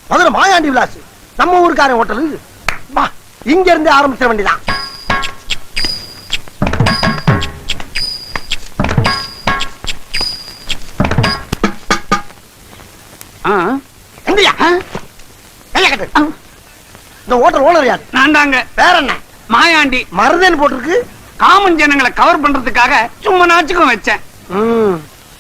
மதுரை மாயாண்டி விலாஸ் நம்ம ஊருக்காரன் ஹோட்டலு. இங்க இருந்து ஆரம்பிச்ச வேண்டிதான். இந்த ஹோட்டல் ஓனர் யார்? நான் தாங்க. வேற என்ன? மாயாண்டி. மருதன் போட்டிருக்கு. காமன் ஜனங்களை கவர் பண்றதுக்காக சும்மா நாச்சுக்கும் வச்சேன்.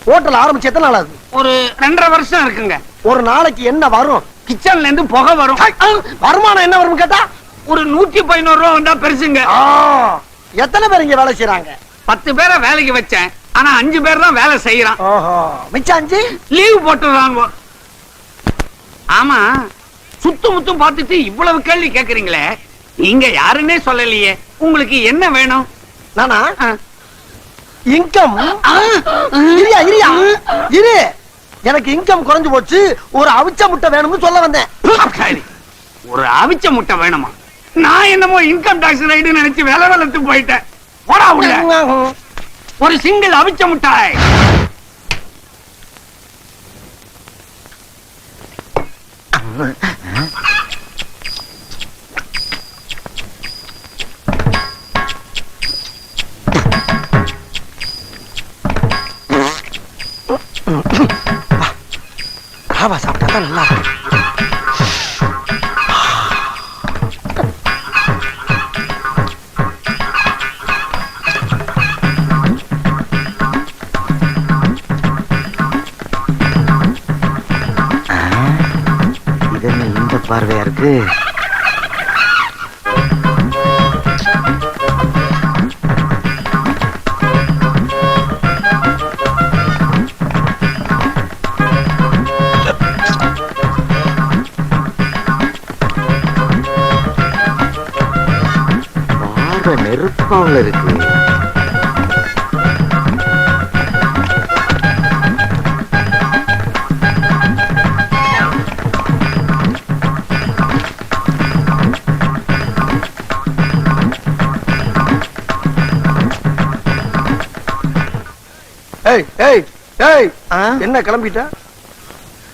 ஹோட்டல் ஆரம்பிச்சு எத்தனை நாள் ஆகுது? ஒரு 2.5 வருஷம் இருக்குங்க. ஒரு நாளைக்கு என்ன வரும்? கிச்சன்ல இருந்து புகை வரும். வருமானம் என்ன வரும் கேட்டா ஒரு 115 ரூபா வந்தா பெருசுங்க. எத்தனை பேர் இங்க வேலை செய்யறாங்க? 10 பேரை வேலைக்கு வச்சேன். ஆனா 5 பேர் தான் வேலை செய்யறான். மிச்சம் 5 லீவ் போட்டுறாங்க. ஆமா, சுத்து முத்தும் பார்த்துட்டு இவ்வளவு கேள்வி கேக்குறீங்களே, நீங்க யாருன்னே சொல்லலையே. உங்களுக்கு என்ன வேணும்? நானா இன்கம். இரு, எனக்கு இன்கம் குறைஞ்சு போச்சு, ஒரு அவிச்ச முட்டை வேணும்னு சொல்ல வந்தேன். ஒரு அவிச்ச முட்டை வேணுமா? நான் என்னமோ இன்கம் டாக்ஸ் ரைடு நினைச்சு வேலை வளர்த்து போயிட்டேன். போடா உள்ள. ஒரு சிங்கிள் அவிச்ச முட்டாய். ராவா சாப்பிட்டா தான் நல்லா இருக்கும். இது என்ன இந்த பார்வையா இருக்கு? நெருப்பாவில் இருக்கு. என்ன கிளம்பிட்ட?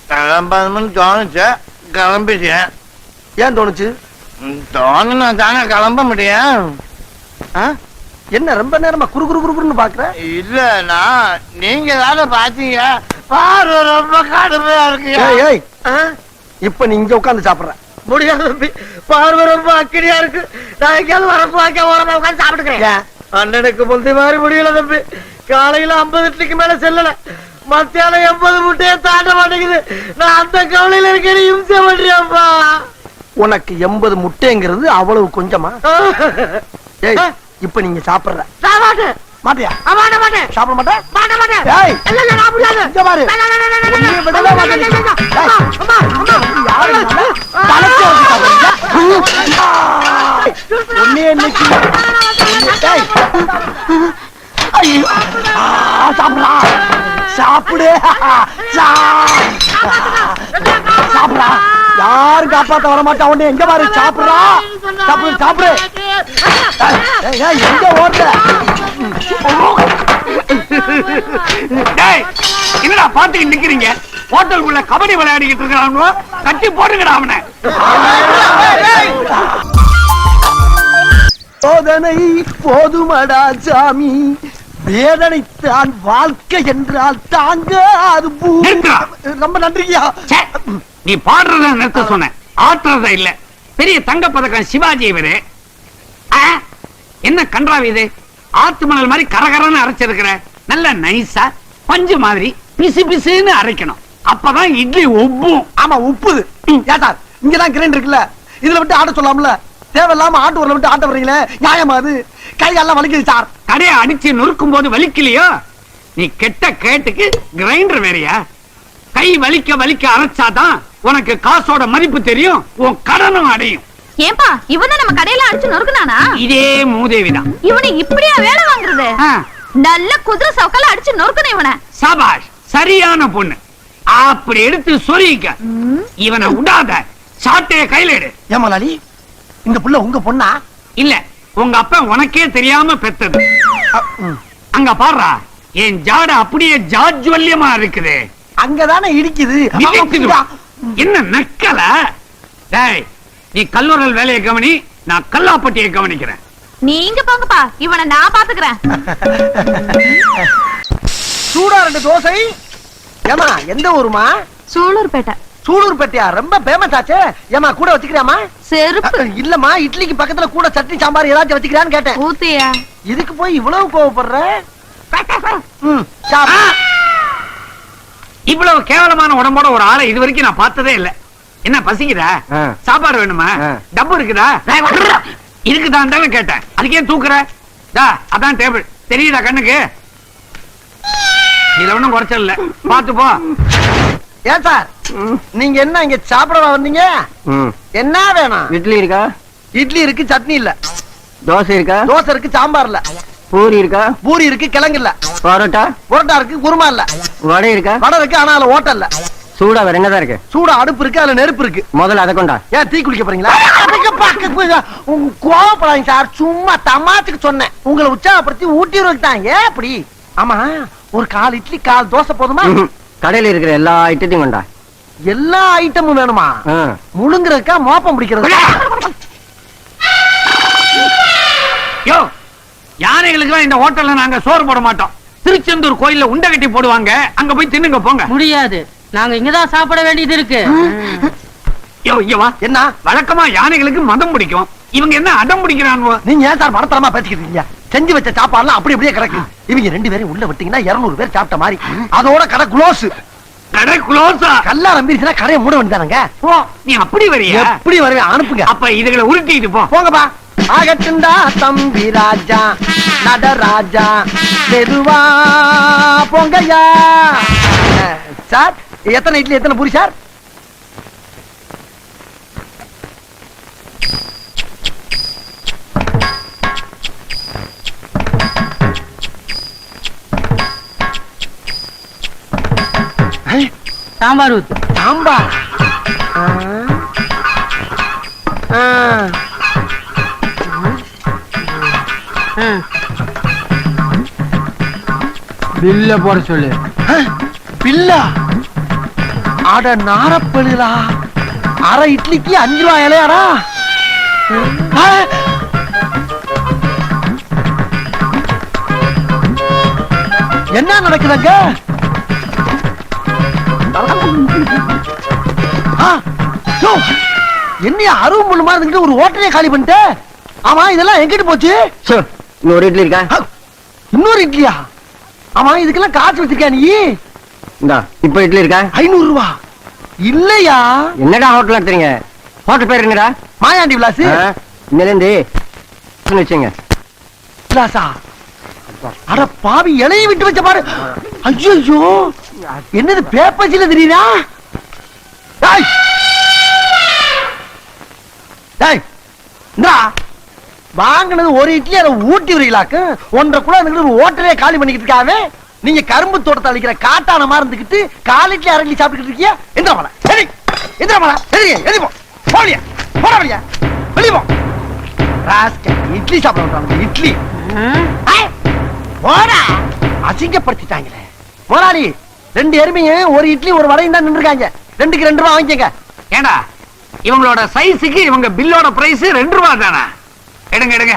கிளம்பணும்னு தோணுச்சு, கிளம்பிட்டேன். ஏன் தோணுச்சு? தோணுனா தானே கிளம்ப முடியும். என்ன ரொம்ப நேரமா குறு குறு குறுன்னு பாக்குற? இல்லனா நீங்க தானே பாத்தீங்க, பார்வை ரொம்ப கடுமையா இருக்கு. இப்ப நீ இங்க உட்காந்து சாப்பிடுற முடியாது தம்பி, பார்வை ரொம்ப அக்கடியா இருக்கு. நான் எங்கேயாவது வரப்பு வாக்க ஓரமா உட்காந்து சாப்பிட்டுக்கிறேன். அண்ணனுக்கு முந்தைய மாதிரி முடியல தம்பி. காலையில 50 இட்லிக்கு மேல செல்லல, மத்தியானம் 80 முட்டையை தாண்ட மாட்டேங்குது. நான் அந்த கவலையில இருக்கேன். இம்சை பண்றியாப்பா. உனக்கு 80 முட்டைங்கிறது அவ்வளவு கொஞ்சமா? இப்ப நீங்க சாப்பிடுற மாட்டியா? சாப்பிட மாட்டேன். சாப்பிடு சாப்பிடா. யாரும் காப்பாத்த வர மாட்டா. உடனே எங்க பாரு, சாப்பிடுறா. சாப்பிடு சாப்பிடு. எங்க ஓடுற? என்னடா பாத்துக்கு நிக்கிறீங்க? ஹோட்டலுக்குள்ள கபடி விளையாடிக்கிட்டு இருக்கிறாங்க. கட்டி போட்டுக்கடா அவனை. சோதனை போதுமடா சாமி, வேதனைத்தான் வாழ்க்கை என்றால் தாங்க அது. ரொம்ப நன்றியா. நீ பாடுறத நிறுத்த சொன்ன, ஆட்டுறத இல்ல. பெரிய தங்க பதக்கம் சிவாஜி இவரு. என்ன கன்றாவி இது? ஆத்து மணல் மாதிரி கரகரன்னு அரைச்சிருக்கிற. நல்ல நைஸா பஞ்சு மாதிரி பிசு பிசுன்னு அரைக்கணும். அப்பதான் இட்லி உப்பும். ஆமா உப்புது. ஏட்டா இங்கதான் கிரைண்டர் இருக்குல்ல, இதுல விட்டு ஆட்ட சொல்லாமல. தேவையில்லாம ஆட்டு ஊர்ல விட்டு ஆட்ட வர்றீங்களே, நியாயமா அது? கையெல்லாம் வலிக்குது சார். கடையை அடிச்சு நொறுக்கும் போது வலிக்கலையோ? நீ கெட்ட கேட்டுக்கு கிரைண்டர் வேறையா? கை வலிக்க வலிக்க அரைச்சாதான் உனக்கு காசோட மதிப்பு தெரியும், உன் கடனும் அடையும். ஏன்பா இவன் நம்ம கடையில அடிச்சு நொறுக்குனானா? இதே மூதேவிதான். இவனை இப்படியா வேலை வாங்குறது? நல்ல குதிரை சவுக்கால அடிச்சு நொறுக்கணும் இவனை. சபாஷ், சரியான பொண்ணு. அப்படி எடுத்து சொரிக்க. இவனை விடாத, சாட்டைய கையில எடு. ஏமாலாளி, இந்த புள்ள உங்க பொண்ணா? இல்ல, உங்க அப்பா உனக்கே தெரியாம பெத்தது. அங்க பாருடா, என் ஜாட அப்படியே ஜாஜ்வல்யமா இருக்குது. அங்கதானே இடிக்குது. மிதிக்குது. என்ன நக்கல? டேய், நீ கல்லூரல் வேலையை கவனி, நான் கல்லாப்பட்டியை கவனிக்கிறேன். நீங்க போங்கப்பா, இவனை நான் பாத்துக்கிறேன். சூடா 2 தோசை. ஏமா எந்த ஊருமா? சூலூர்பேட்டை. சூலூர்பேட்டையா? ரொம்ப ஃபேமஸ் ஆச்சே. ஏமா கூட வச்சுக்கிறியாமா? செருப்பு. இல்லம்மா, இட்லிக்கு பக்கத்துல கூட சட்னி சாம்பார் ஏதாச்சும் வச்சுக்கிறான்னு கேட்டேன். ஊத்தியா? இதுக்கு போய் இவ்வளவு கோவப்படுற? இவ்வளவு கேவலமான உடம்போட ஒரு ஆளை இது வரைக்கும் நான் பார்த்ததே இல்ல. என்ன பசிக்குதா? சாப்பாடு வேணுமா? டப்பு இருக்குதா? இருக்குதான் தானே கேட்டேன். அதுக்கே தூக்குற? அதான் டேபிள் தெரியுதா கண்ணுக்கு? இதுல ஒண்ணும் குறைச்சல் இல்ல, பாத்து போ. ஏன் சார், நீங்க என்ன இங்க சாப்பிடவா வந்தீங்க? என்ன வேணும்? இட்லி இருக்கா? இட்லி இருக்கு, சட்னி இல்ல. தோசை இருக்கா? தோசை இருக்கு, சாம்பார் இல்ல. பூரி இருக்கா? பூரி இருக்கு, கிழங்கு இல்ல. பரோட்டா? புரோட்டா இருக்கு, குருமா இல்ல. வடை இருக்கா? வடை இருக்கு, ஆனா அதுல ஓட்டல் இல்ல. சூடா வேற என்னதான் இருக்கு? சூடா அடுப்பு இருக்கு, அதுல நெருப்பு இருக்கு. முதல்ல அதை கொண்டா. ஏன் டீ குடிக்க போறீங்களா? கோவப்படாதீங்க சார், சும்மா தமாத்துக்கு சொன்னேன். உங்களை உற்சாகப்படுத்தி ஊட்டி தான். ஏன் அப்படி? ஆமா, ஒரு 4 இட்லி 4 தோசை போதுமா? கடையில இருக்கிற எல்லா ஐட்டத்தையும் கொண்டா. எல்லா ஐட்டமும் வேணுமா? முழுங்குறதுக்கா மோப்பம் பிடிக்கிறது? யோ, யானைகளுக்கு இந்த ஹோட்டல்ல நாங்க சோறு போட மாட்டோம். திருச்செந்தூர் கோயில்ல உண்டை கட்டி போடுவாங்க, அங்க போய் தின்னுங்க போங்க. முடியாது, நாங்க இங்கதான் சாப்பிட வேண்டியது இருக்கு. யோ, இங்க வா. என்ன வழக்கமா யானைகளுக்கு மதம் பிடிக்கும், இவங்க என்ன அடம் பிடிக்கிறாங்க? நீங்க ஏன் சார் மடத்தரமா பேசிக்கிட்டீங்க? செஞ்சு வச்ச சாப்பாடுலாம் அப்படி அப்படியே கிடக்கு. இவங்க 2 பேரும் உள்ள விட்டீங்கன்னா 200 பேர் சாப்பிட்ட மாதிரி. அதோட கடை க்ளோஸ். கடை க்ளோஸா? கல்லா நம்பிருச்சுன்னா கடையை மூட வேண்டியதானங்க. நீ அப்படி வரியா? எப்படி வருவே? அனுப்புங்க. அப்ப இதுகளை உருட்டிட்டு போ. போங்கப்பா. ஆகட்டுண்டா தம்பி ராஜா, நடராஜா, மெதுவா போங்கய்யா. சார், எத்தனை இட்லி எத்தனை பூரி சார்? சாம்பார் ஊத்து. சாம்பார்? பில்ல போட சொல்லு. பில்லா? அட நாரப்பழுதா, அரை இட்லிக்கு 5 ரூபாய் இலையாடா. என்ன நடக்குதுங்க? என்ன அருவம் முள்ளு மாதிரி ஒரு ஹோட்டலே காலி பண்ணிட்டு? ஆமா, இதெல்லாம் எங்கிட்டு போச்சு? இன்னொரு இட்லி இருக்கா? இன்னொரு இட்லியா? ஆமா, இதுக்கெல்லாம் காசு வச்சிருக்கியா நீ? இந்தா, இப்ப இட்லி இருக்கா? 500 ரூபாய் இல்லையா? என்னடா ஹோட்டல் நடத்துறீங்க? ஹோட்டல் பேர் என்னடா? மாயாண்டி விலாஸ். இன்னிலிருந்து வச்சுங்க. விலாசா? அட பாவி, இலையை விட்டு வச்ச பாரு. ஐயோ, என்னது பேப்பர்ஸ்ல தெரியுதா? வாங்கினது ஒரு இட்லி, அதை ஊட்டி வரீங்களாக்கு 1.5 கூட ஒரு ஹோட்டலே காலி பண்ணிக்கிட்டு இருக்காவே. நீங்க கரும்பு தோட்டத்தை அழிக்கிற காட்டான மாதிரி இருந்துகிட்டு 4 இட்லி 1/2 இட்லி சாப்பிட்டு இருக்கீங்க. எந்திரமலை சரி, எந்திரமலை சரி, எதிர்ப்போ போலியா போட வழியா வெளியே போ. இட்லி சாப்பிட இட்லி போடா, அசிங்கப்படுத்திட்டாங்களே. முதலாளி, 2 எருமையும் ஒரு இட்லி ஒரு வடையும் தான் நின்றுருக்காங்க. 2க்கு 2 ரூபாய் வாங்கிக்கங்க. ஏண்டா, இவங்களோட சைஸுக்கு இவங்க பில்லோட பிரைஸ் 2 ரூபாய் தானே? எடுங்க எடுங்க.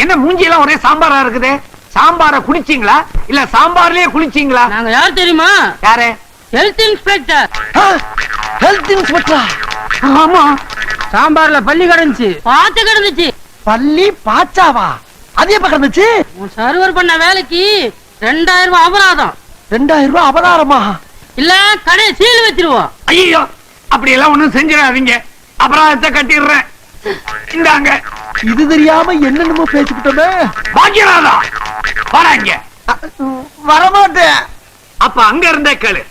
என்ன மூஞ்சியெல்லாம் ஒரே சாம்பாரா இருக்குது? சாம்பார குடிச்சீங்களா இல்ல சாம்பார்லயே குளிச்சீங்களா? நாங்க யார் தெரியுமா? யாரு? Health inspector. ஹெல்த் இன்ஸ்பெக்டரா? ஆமா, சாம்பார்ல பள்ளி கிடந்துச்சு, பாத்து கிடந்துச்சு. பள்ளி பாச்சாவா? அது எப்ப கிடந்துச்சு? உன் சர்வர் பண்ண வேலைக்கு 2000 ரூபாய் அபராதம். 2000 ரூபாய் அபராதமா? இல்ல கடையை சீல் வச்சிருவோம். ஐயோ, அப்படி எல்லாம் ஒண்ணும் செஞ்சிடாதீங்க, அபராதத்தை கட்டிடுறேன். இந்தாங்க. இது தெரியாம என்னென்னமோ பேசிக்கிட்டோமே. பாக்கியராதா, வராங்க. வரமாட்டேன். அப்ப அங்க இருந்தே கேளு.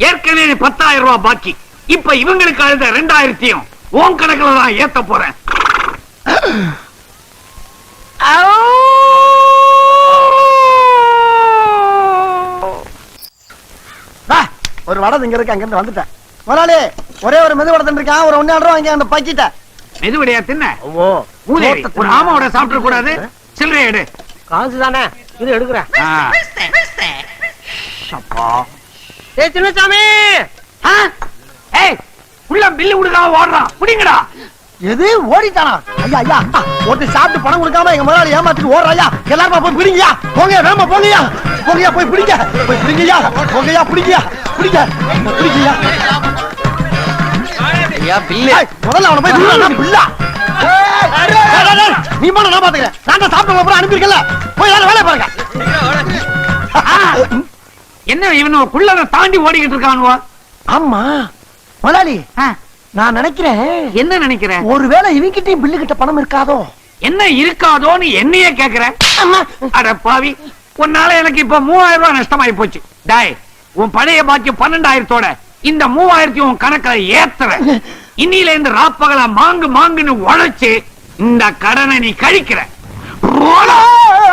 ஏற்கனவே 10,000 ரூபாய் பாக்கி. இப்ப இவங்களுக்கு அழுத 2000 உன் கணக்குல தான் ஏத்த போறேன். ஒரு வடை இங்க இருக்கு, அங்க இருந்து வந்துட்டேன். முதலாளி, ஒரே ஒரு மெது வடை இருக்கான், ஒரு 1.5 ரூபாய் வாங்கி அந்த பக்கிட்ட. மெதுவடையா தின்ன? ஒரு ஆமாவோட சாப்பிட கூடாது. சில்லறை எடு. காசு தானே, இது எடுக்கிறேன். ஏய் சின்னசாமி ஏய் உள்ள பில்லு கொடுக்காம ஓடுறான் புடிங்கடா. எது ஓடிட்டானா? ஐயா ஐயா ஒருத்தர் சாப்பிட்டு பணம் கொடுக்காம எங்க முதலாளி ஏமாத்திட்டு ஓடுறாயா. எல்லாரும் போய் பிடிங்கயா. போங்கயா வேமா போங்கயா. போங்கயா போய் பிடிங்க. போய் பிடிங்கயா. போங்கயா பிடிங்கயா. பிடிங்க. பிடிங்கயா. ஐயா பில்லு. முதல்ல அவனை போய் பிடிடா பிள்ளா. நீ போன நான் பாத்துக்கிறேன். நான் தான் சாப்பிட்டு அப்புறம் அனுப்பியிருக்கல. போய் எல்லாரும் வேலைய பாருங்க. என்ன இவன் குள்ளத தாண்டி ஓடிக்கிட்டு இருக்கானுவோ? ஆமா முதலாளி நான் நினைக்கிறேன். என்ன நினைக்கிற? ஒருவேளை இவங்கிட்டையும் பில்லு கிட்ட பணம் இருக்காதோ? என்ன இருக்காதோன்னு என்னையே கேக்குற? அட பாவி, உன்னால எனக்கு இப்ப 3000 ரூபாய் நஷ்டமாயி போச்சு. டாய், உன் பழைய பாக்கியம் 12,000தோட இந்த 3000 உன் கணக்குல ஏத்துற. இன்னில இருந்து ராப்பகல மாங்குன்னு உழைச்சு இந்த கடனை நீ கழிக்கிற.